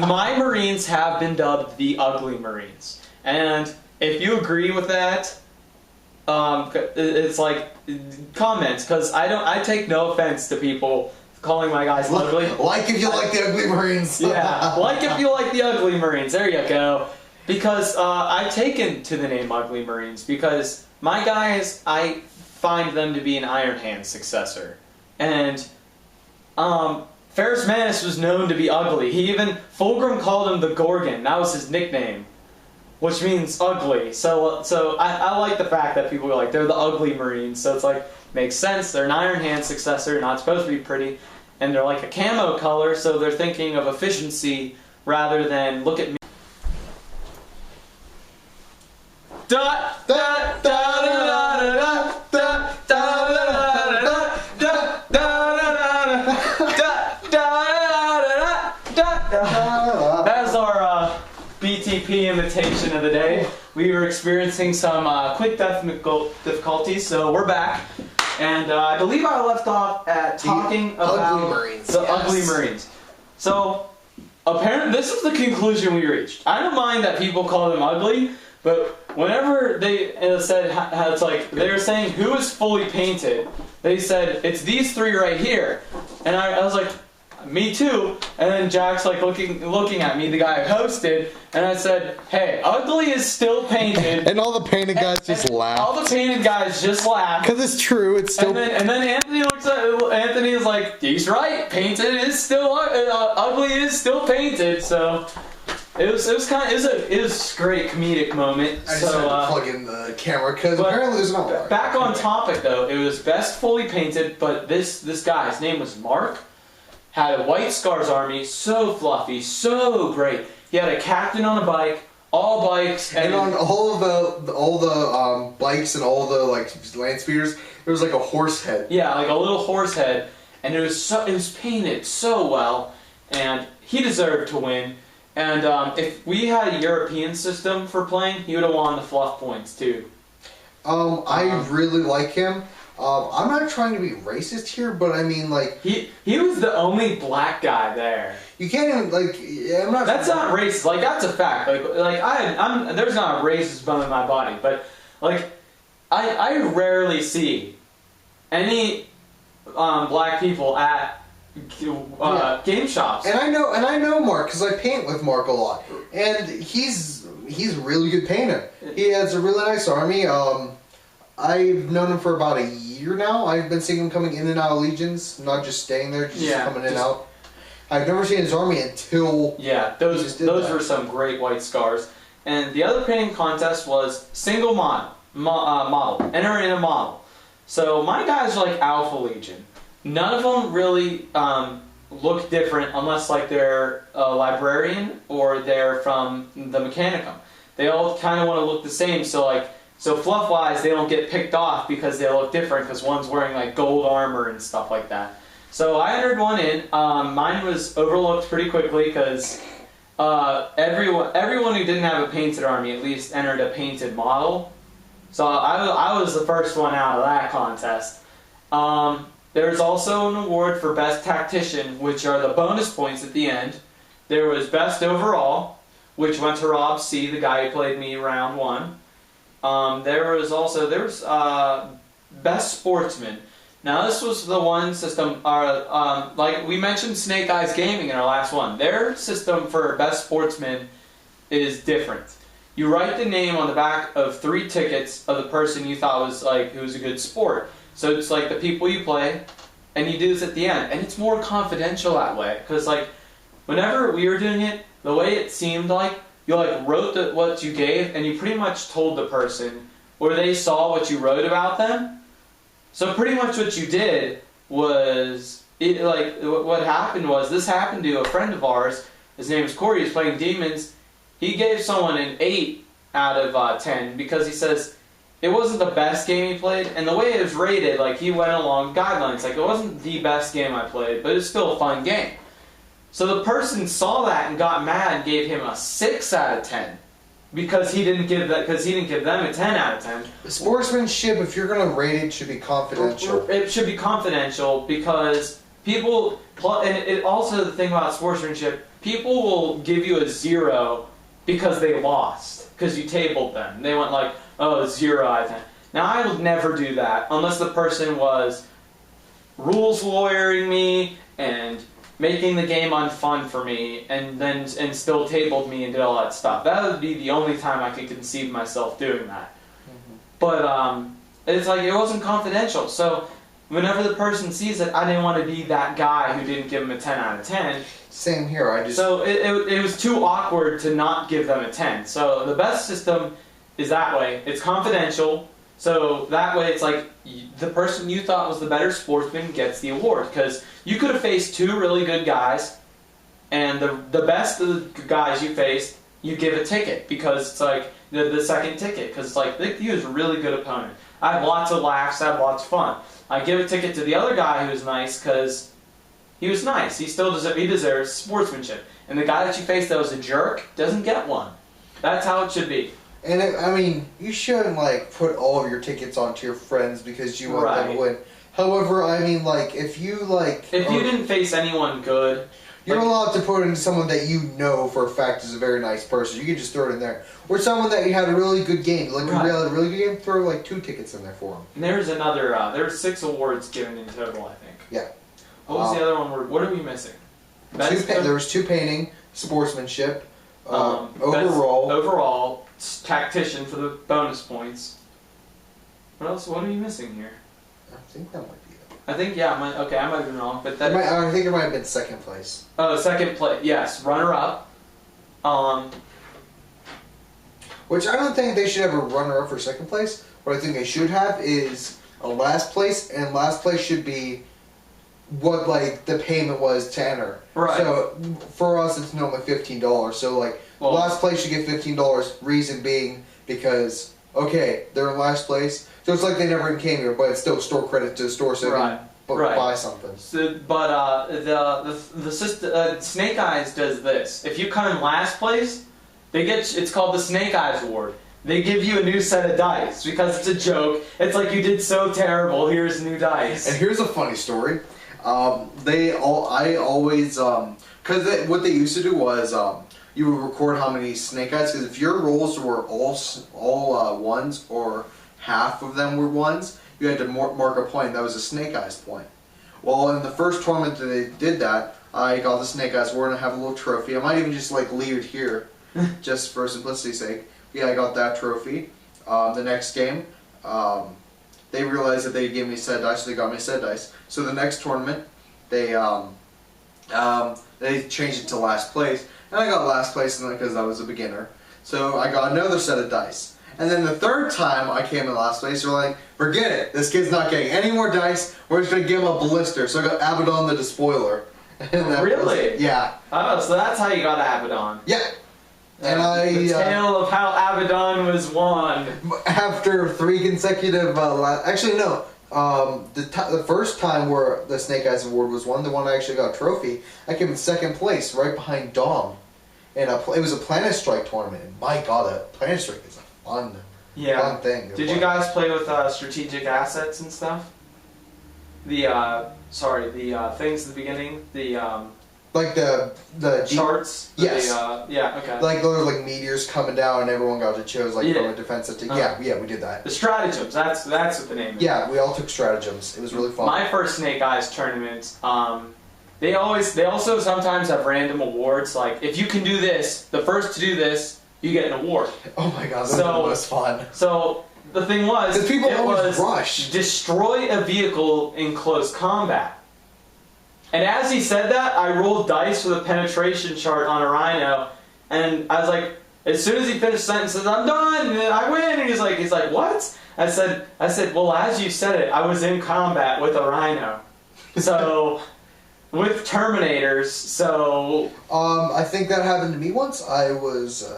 My Marines have been dubbed the Ugly Marines, and if you agree with that, it's like comments, because I take no offense to people calling my guys ugly. Like if you like the Ugly Marines. Yeah, like if you like the Ugly Marines. There you go. Because I've taken to the name Ugly Marines because my guys, I find them to be an Iron Hand successor, and Ferris Manus was known to be ugly. Fulgrim called him the Gorgon. That was his nickname, which means ugly. So I like the fact that people are like, they're the Ugly Marines. So it's like, makes sense. They're an Iron Hand successor, not supposed to be pretty, and they're like a camo color, so they're thinking of efficiency rather than look at me. That's our BTP invitation of the day. We were experiencing some quick difficulties, so we're back. And I believe I left off at talking about Ugly Marines. the Ugly Marines. So apparently, this is the conclusion we reached. I don't mind that people call them ugly, but whenever they said how it's like they were saying who is fully painted, they said it's these three right here, and I was like, me too. And then Jack's like looking at me, the guy who hosted, and I said, hey, ugly is still painted. And all the painted guys just laugh. All the painted guys just laugh. Because it's true. It's still. And then Anthony looks at Anthony is like, he's right. Painted is still ugly is still painted. So it was a great comedic moment. I just had to plug in the camera because apparently there's not one. Back on topic though, it was best fully painted, but this guy, his name was Mark, had a White Scars army, so fluffy, so great. He had a captain on a bike, all bikes, and on all the bikes and all the like land speeders, there was like a horse head. Yeah, like a little horse head, and it was painted so well, and he deserved to win. And if we had a European system for playing, he would have won the fluff points too. I really like him. I'm not trying to be racist here, but I mean, like he was the only black guy there. You can't even like. I'm not. That's not racist. Like that's a fact. Like I'm. There's not a racist bone in my body, but like I rarely see any black people at game shops. And I know Mark because I paint with Mark a lot, and he's a really good painter. He has a really nice army. I've known him for about a year now. I've been seeing him coming in and out of Legions, not just staying there, just coming in and out. I've never seen his army until those were some great White Scars. And the other painting contest was single model, enter in a model. So my guys are like Alpha Legion. None of them really look different unless like they're a librarian or they're from the Mechanicum. They all kind of want to look the same. So fluff-wise, they don't get picked off because they look different because one's wearing like gold armor and stuff like that. So I entered one in. Mine was overlooked pretty quickly because everyone who didn't have a painted army at least entered a painted model. So I was the first one out of that contest. There's also an award for Best Tactician, which are the bonus points at the end. There was Best Overall, which went to Rob C., the guy who played me round one. There was Best Sportsman. Now this was the one system, like we mentioned Snake Eyes Gaming in our last one. Their system for Best Sportsman is different. You write the name on the back of 3 tickets of the person you thought was who was a good sport. So it's like the people you play, and you do this at the end. And it's more confidential that way, because whenever we were doing it, the way it seemed like, you wrote what you gave, and you pretty much told the person, or they saw what you wrote about them. So pretty much what you did was, what happened was, this happened to a friend of ours. His name is Corey. He's playing Demons. He gave someone an 8 out of 10 because he says it wasn't the best game he played, and the way it was rated, he went along guidelines. It wasn't the best game I played, but it's still a fun game. So the person saw that and got mad and gave him a 6 out of 10 because he didn't give them a 10 out of 10. Sportsmanship, if you're going to rate it, should be confidential. It should be confidential because people, and also the thing about sportsmanship, people will give you a 0 because they lost, because you tabled them. They went 0 out of 10. Now I would never do that unless the person was rules lawyering me and making the game unfun for me, and still tabled me and did all that stuff. That would be the only time I could conceive myself doing that. Mm-hmm. But it's it wasn't confidential. So whenever the person sees it, I didn't want to be that guy who didn't give them a 10 out of 10. Same here. So it was too awkward to not give them a 10. So the best system is that way. It's confidential. So that way it's the person you thought was the better sportsman gets the award. Because you could have faced 2 really good guys, and the best of the guys you faced, you give a ticket. Because it's the second ticket. Because he was a really good opponent. I had lots of laughs, I had lots of fun. I give a ticket to the other guy who was nice because he was nice. He deserves sportsmanship. And the guy that you faced that was a jerk doesn't get one. That's how it should be. And you shouldn't put all of your tickets onto your friends because you want them to win. However, if you if you didn't face anyone good, You're allowed to put in someone that you know for a fact is a very nice person. You can just throw it in there. Or someone that you had a really good game. Like a really good game, throw like 2 tickets in there for them. And there's another, there's 6 awards given in total, I think. Yeah. What was the other one? What are we missing? There was 2 painting, sportsmanship, overall. Overall, tactician for the bonus points. What else? What are we missing here? I think that might be it. I think, yeah, I might have been wrong, but that... I think it might have been 2nd place. Oh, 2nd place, yes. Runner-up. Which I don't think they should have a runner-up for 2nd place. What I think they should have is a last place, and last place should be what, like, the payment was to enter. Right. So, for us, it's normally $15. So, like, last place should get $15, reason being because, okay, they're in last place, so it's like they never even came here, but it's still store credit to the store so they can buy something. So, but the system, Snake Eyes does this. If you come in last place, it's called the Snake Eyes Award. They give you a new set of dice because it's a joke. It's like you did so terrible. Here's new dice. And here's a funny story. I always because what they used to do was you would record how many Snake Eyes, because if your rolls were all ones or half of them were ones, you had to mark a point. That was a Snake Eyes point. Well, in the first tournament that they did that, I got the Snake Eyes Award and I have a little trophy. I might even just like leave it here, just for simplicity's sake. Yeah, I got that trophy. The next game, they realized that they gave me set dice, so they got me set dice. So the next tournament, they changed it to last place, and I got last place because I was a beginner. So I got another set of dice. And then the 3rd time I came in last place, they're like, forget it, this kid's not getting any more dice, we're just going to give him a blister. So I got Abaddon the Despoiler. Really? Yeah. Oh, so that's how you got Abaddon. Yeah. And the tale of how Abaddon was won. After 3 consecutive, actually no, the first time where the Snake Eyes Award was won, the one I actually got a trophy, I came in 2nd place, right behind Dom. And it was a Planet Strike tournament. And my god, a Planet Strike is a fun thing. Did you guys play with strategic assets and stuff? The things at the beginning, like the charts. Yes. Yeah. Okay. Like those like meteors coming down, and everyone got to choose like from a defensive team. Yeah, we did that. The stratagems. That's what the name is. Yeah, we all took stratagems. It was really fun. My first Snake Eyes tournament. They also sometimes have random awards. Like if you can do this, the first to do this, you get an award. Oh my god, that was fun. So the thing was, people always rush. Destroy a vehicle in close combat. And as he said that, I rolled dice for the penetration chart on a Rhino, and I was like, as soon as he finished the sentence, says, "I'm done, and I win." And he's like, "What?" I said, well, as you said it, I was in combat with a Rhino, so with Terminators. So I think that happened to me once. I was,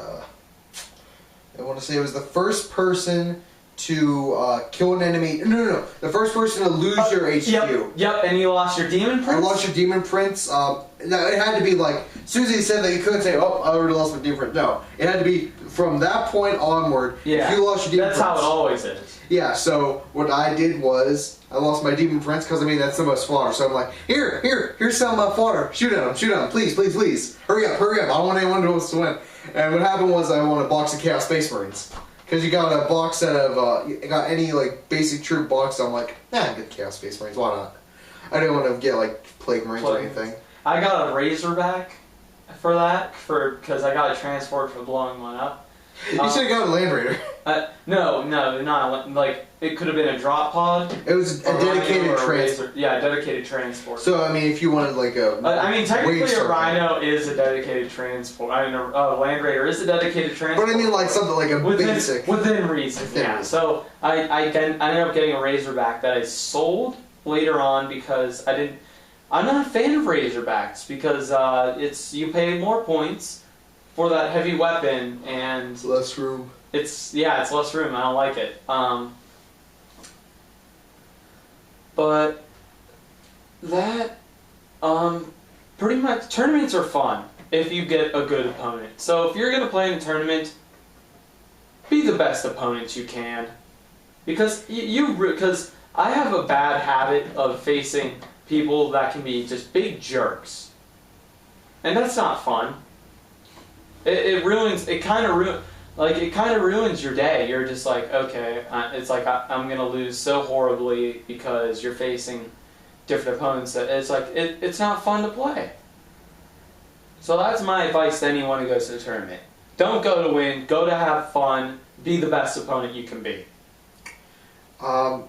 I want to say it was the first person to kill an enemy. No. The first person to lose your HQ. Yep, and you lost your Demon Prince? I lost your Demon Prince. It had to be like, as soon as he said that, you couldn't say, oh, I already lost my Demon Prince. No. It had to be from that point onward. Yeah. If you lost your Demon Prince. Prince. That's how it always is. Yeah, so what I did was, I lost my Demon Prince because, I mean, that's the most fodder. So I'm like, here's some fodder. Shoot at him, please. Hurry up. I don't want anyone to win. And what happened was I won a box of Chaos Space Marines. Because you got a box set of, you got any, like, basic troop box, I'm like, get Chaos Space Marines, why not? I didn't want to get, like, Plague Marines or anything. I got a Razorback for that, because I got a transport for blowing one up. You should have got a Land Raider. No, not, like, it could have been a drop pod. It was a dedicated transport. Yeah, a dedicated transport. So, I mean, if you wanted, like, I mean, technically a Rhino is a dedicated transport. I mean, a Land Raider is a dedicated transport. But I mean, like, something like a basic. Within reason, yeah. So, I ended up getting a Razorback that I sold later on because I'm not a fan of Razorbacks because you pay more points for that heavy weapon and it's less room. It's less room. I don't like it. But that pretty much tournaments are fun if you get a good opponent. So if you're gonna play in a tournament, be the best opponent you can, because because I have a bad habit of facing people that can be just big jerks. and that's not fun. It ruins. It kind of ruins your day. You're just like, okay, it's like I'm gonna lose so horribly because you're facing different opponents. That it's like it's not fun to play. So that's my advice to anyone who goes to the tournament. Don't go to win. Go to have fun. Be the best opponent you can be. All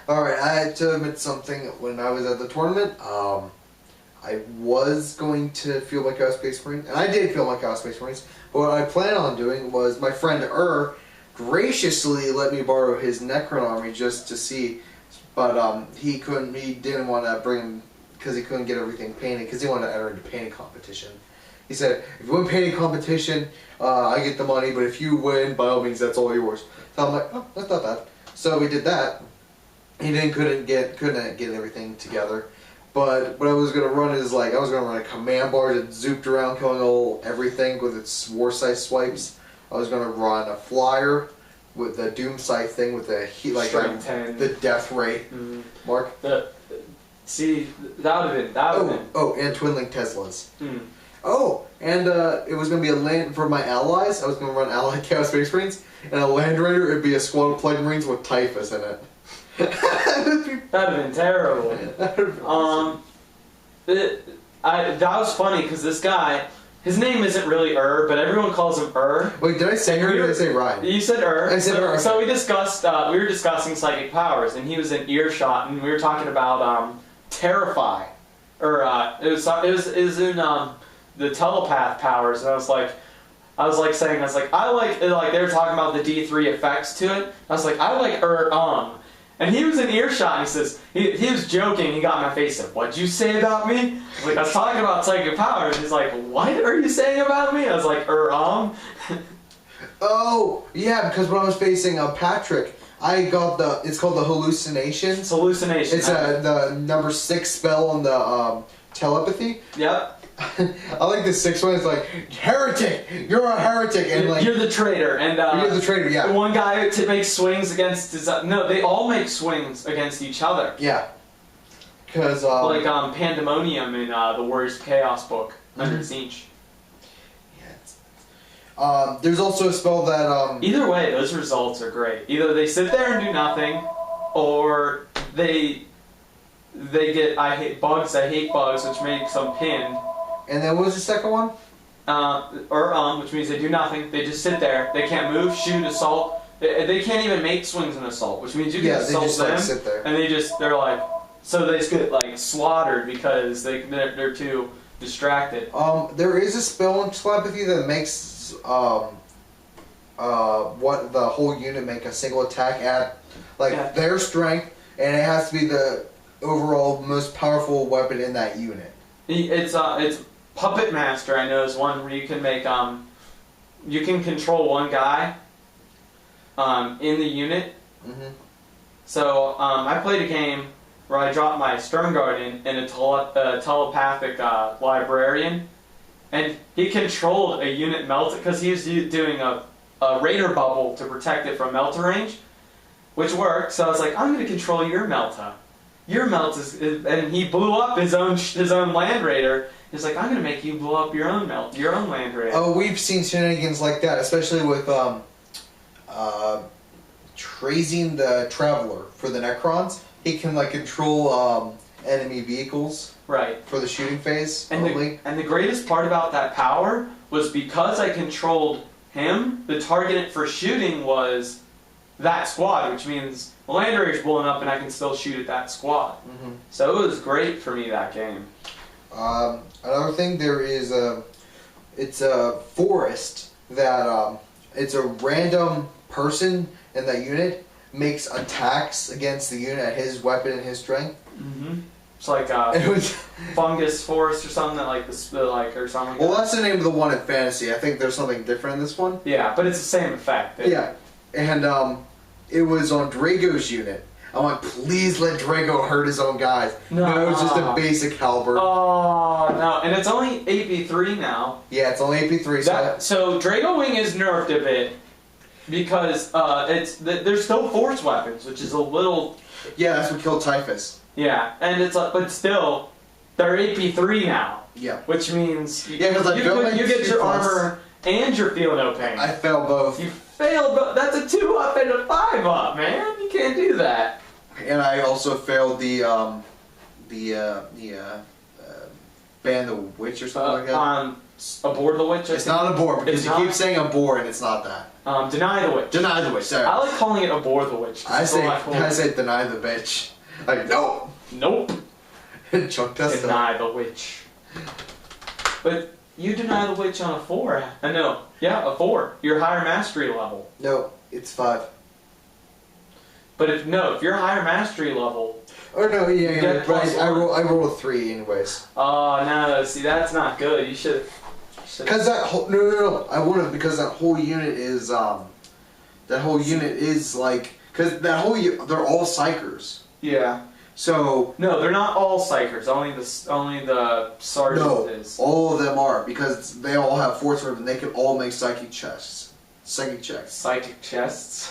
right, I had to admit something. When I was at the tournament, I was going to feel like I was Space Marine, and I did feel like I was Space Marines. But what I planned on doing was my friend graciously let me borrow his Necron army just to see, but he couldn't. He didn't want to bring him because he couldn't get everything painted because he wanted to enter into painting competition. He said, if you win painting competition, I get the money, but if you win, by all means, that's all yours. So I'm like, oh, that's not bad. So we did that. He couldn't get everything together. But what I was gonna run is I was gonna run a command bar that zooped around killing everything with its war size swipes. I was gonna run a flyer with the Doom Scythe thing with the heat the death rate. Mm. Mark. See, that would have been. Oh, and Twin Link Teslas. Mm. Oh, and it was going to be a land for my allies. I was going to run Allied Chaos Space Marines, and a Land Raider, it'd be a squad of Plague Marines with Typhus in it. That'd have been terrible. That was funny because this guy, his name isn't really but everyone calls him Wait, did I say or did I say Ryan? You said I said so, okay. So we were discussing psychic powers, and he was in earshot, and we were talking about Terrify, or it was in the telepath powers, and I was like saying, I like they were talking about the D3 effects to it. I was like, I like and he was in earshot, and he says he was joking. He got in my face and said, "What'd you say about me?" I was talking about psychic powers. He's like, "What are you saying about me?" I was like, Oh yeah, because when I was facing Patrick, I got it's called the Hallucinations. It's hallucination. It's the number 6 spell on the telepathy. Yep. I like the 6th one. It's like, heretic! You're a heretic! And you're the traitor. And you're the traitor, yeah. One guy makes swings against his... no, they all make swings against each other. Yeah. Because... Pandemonium in the Warriors of Chaos book, Under Siege. Yeah. There's also a spell that... Either way, those results are great. Either they sit there and do nothing, or they get... I hate bugs, which makes them pinned. And then what was the second one? Which means they do nothing. They just sit there. They can't move, shoot, assault. They can't even make swings in assault, which means you can assault just, them. sit there. And they're like, so they just get slaughtered because they're too distracted. There is a spell in telepathy that makes the whole unit make a single attack at their strength, and it has to be the overall most powerful weapon in that unit. It's Puppet Master, I know, is one where you can make you can control one guy in the unit. Mm-hmm. So I played a game where I dropped my Stern Guardian in a telepathic librarian, and he controlled a unit melt because he was doing a Raider bubble to protect it from melta range, which worked. So I was like, I'm going to control your melta. Your melt is, and he blew up his own Land Raider. He's like, I'm gonna make you blow up your own Land Raider. Oh, we've seen shenanigans like that, especially with Trazing the Traveler for the Necrons. He can control enemy vehicles. Right. For the shooting phase and only. The greatest part about that power was because I controlled him. The target for shooting was that squad, which means the Land Raider's blowing up and I can still shoot at that squad. Mm-hmm. So it was great for me, that game. Another thing, it's a forest that it's a random person in that unit makes attacks against the unit at his weapon and his strength. Mm-hmm. It's like fungus forest or something or something. Well, that's the name of the one in fantasy. I think there's something different in this one. Yeah, but it's the same effect. Yeah, and it was on Drago's unit. I'm like, please let Drago hurt his own guys. No, it was just a basic halberd. Oh, no. And it's only AP3 now. Yeah, it's only AP3. So Drago Wing is nerfed a bit because there's still force weapons, which is a little... Yeah, that's what killed Typhus. Yeah, and it's but still, they're AP3 now. Yeah. Which means Yeah, 'cause I you, failed my you get 2 your plus. armor and your feel no pain. I failed both. You failed, but that's a 2-up and a 5-up, man. You can't do that. And I also failed the ban the witch or something like that. On Aboard the Witch. I It's think. not abort because It's you not? keep saying abort and it's not that. Deny the Witch. Deny the witch. Sorry. I like calling it Aboard the Witch. 'cause I it's a say lot cooler. I say deny the bitch. Like no. Nope. Chuck Testa. Deny the Witch. But you deny the Witch on a 4. No. Yeah, a 4. Your higher mastery level. No, it's 5. But if you're higher mastery level. Or no, yeah, You get plus I one. roll a 3 anyways. Oh no, see that's not good. You should. Because that whole no, I would have because that whole unit is like because that whole they're all psychers. Yeah. So No, they're not all psychers. Only the sergeant no, is. all of them are because they all have force and they can all make psychic checks. Psychic checks. Psychic chests.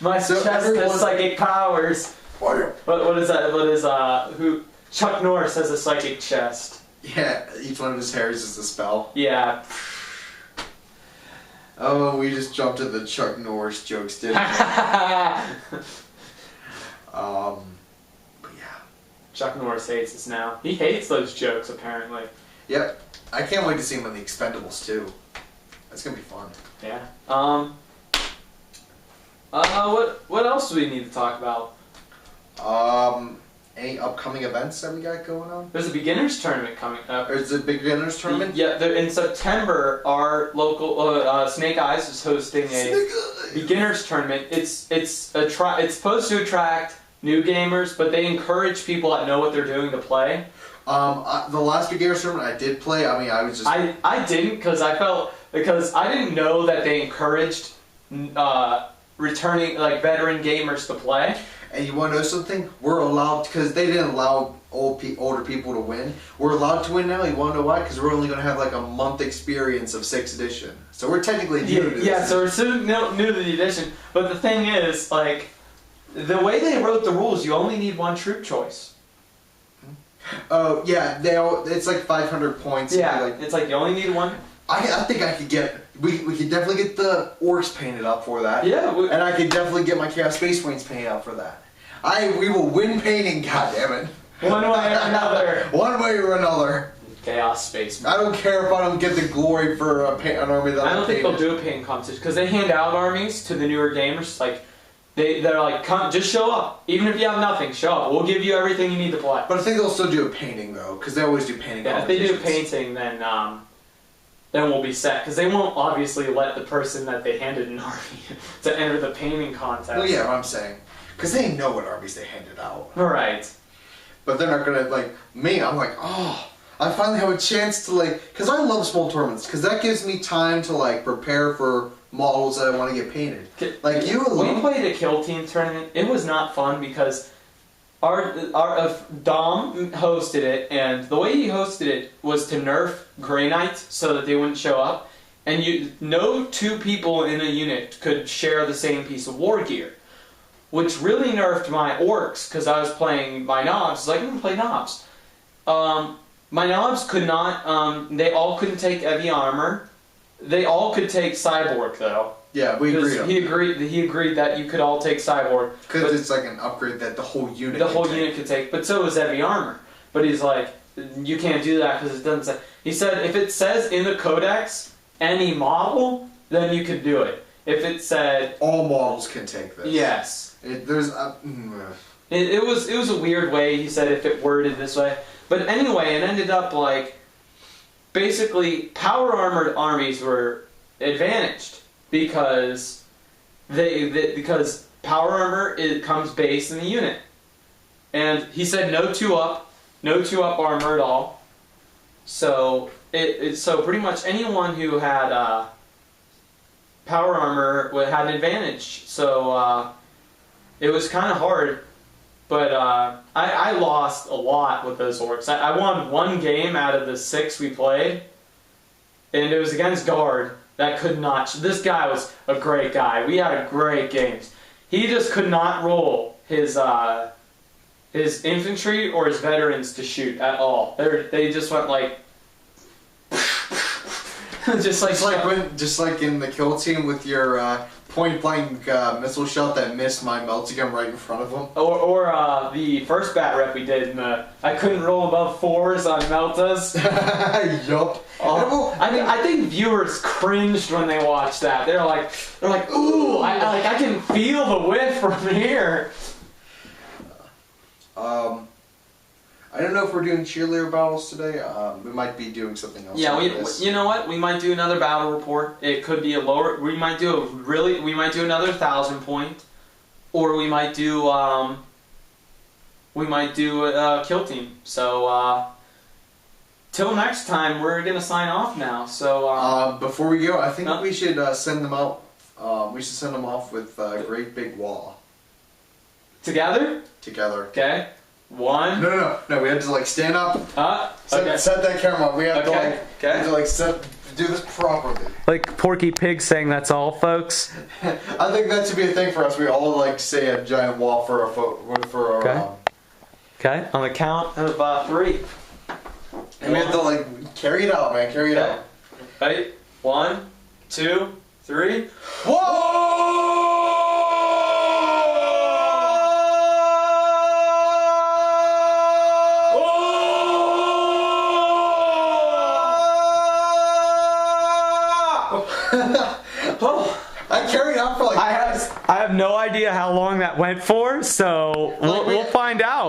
My So chest everyone- has psychic powers. What is that? What is who? Chuck Norris has a psychic chest. Yeah, each one of his hairs is a spell. Yeah. Oh, we just jumped to the Chuck Norris jokes, didn't we? But yeah. Chuck Norris hates us now. He hates those jokes apparently. Yep. I can't wait to see him in the Expendables too. That's gonna be fun. Yeah. What else do we need to talk about? Any upcoming events that we got going on? There's a beginners tournament coming up. Or is it a beginners tournament? Yeah, in September, our local Snake Eyes is hosting a beginners tournament. It's supposed to attract new gamers, but they encourage people that know what they're doing to play. The last beginners tournament I did play. I mean, I was just. I didn't because I didn't know that they encouraged returning veteran gamers to play. And you want to know something? We're allowed because they didn't allow older people to win. We're allowed to win now. You want to know why? Because we're only going to have like a month experience of 6th edition. So we're technically new to this. Yeah, so we're soon new to the edition. But the thing is, like, the way they wrote the rules, you only need one troop choice. Oh yeah, it's like 500 points. Yeah, Like, it's like you only need one. I think I could get. We could definitely get the orcs painted up for that. Yeah, and I could definitely get my Chaos Space Marines painted up for that. We will win painting. God damn it. one way or another. One way or another. Chaos Space. I don't care if I don't get the glory for an army that I don't think they'll do a painting competition because they hand out armies to the newer gamers. Like, they're like, come, just show up. Even if you have nothing, show up. We'll give you everything you need to play. But I think they'll still do a painting though, because they always do painting. Yeah, if they do painting, then we'll be set because they won't obviously let the person that they handed an army to enter the painting contest. Well, yeah, what I'm saying, because they know what armies they handed out. All right. But they're not gonna like me. I'm like, oh, I finally have a chance to because I love small tournaments because that gives me time to prepare for models that I want to get painted. Like you alone. We played a kill team tournament. It was not fun because our Dom hosted it, and the way he hosted it was to nerf Grey Knights so that they wouldn't show up, and no two people in a unit could share the same piece of war gear, which really nerfed my orcs because I was playing my knobs. It's like, I'm gonna play knobs. My knobs could not. They all couldn't take heavy armor. They all could take cyborg though. Yeah, we agreed on that. He agreed that you could all take cyborg. Because it's like an upgrade that the whole unit unit could take, but so is heavy armor. But he's like, you can't do that because it doesn't say. He said if it says in the codex any model, then you could do it. If it said all models can take this. Yes. It was a weird way he said if it worded this way. But anyway, it ended up basically power armored armies were advantaged because because power armor comes base in the unit, and he said no 2-up armor at all. So so pretty much anyone who had power armor had an advantage. So it was kind of hard, but I lost a lot with those orcs. I won one game out of the 6 we played, and it was against Guard. That could not. This guy was a great guy. We had a great games. He just could not roll his his infantry or his veterans to shoot at all. They just went like, just like in the kill team with your point blank missile shot that missed my melting gun right in front of them. Or the first bat rep we did, I couldn't roll above 4s on Meltas. Yup. I think viewers cringed when they watched that. They're like, ooh, I can feel the whiff from here. I don't know if we're doing cheerleader battles today. We might be doing something else. Yeah, this. you know what? We might do another battle report. It could be a lower. We might do another 1,000 point, or we might do a kill team. So till next time, we're gonna sign off now. So before we go, I think we should send them out. We should send them off with a great big wall. Together. Okay. 1. No. We have to like stand up. Okay. Set that camera up. We have Okay. to do this properly. Like Porky Pig saying, "That's all, folks." I think that should be a thing for us. We all like say a giant wall for our. Okay. Okay. On the count of 3. And we have to like carry it out, man. Carry it out. Ready? 1, 2, 3. Whoa! I carried on for like. I have no idea how long that went for, so we'll find out.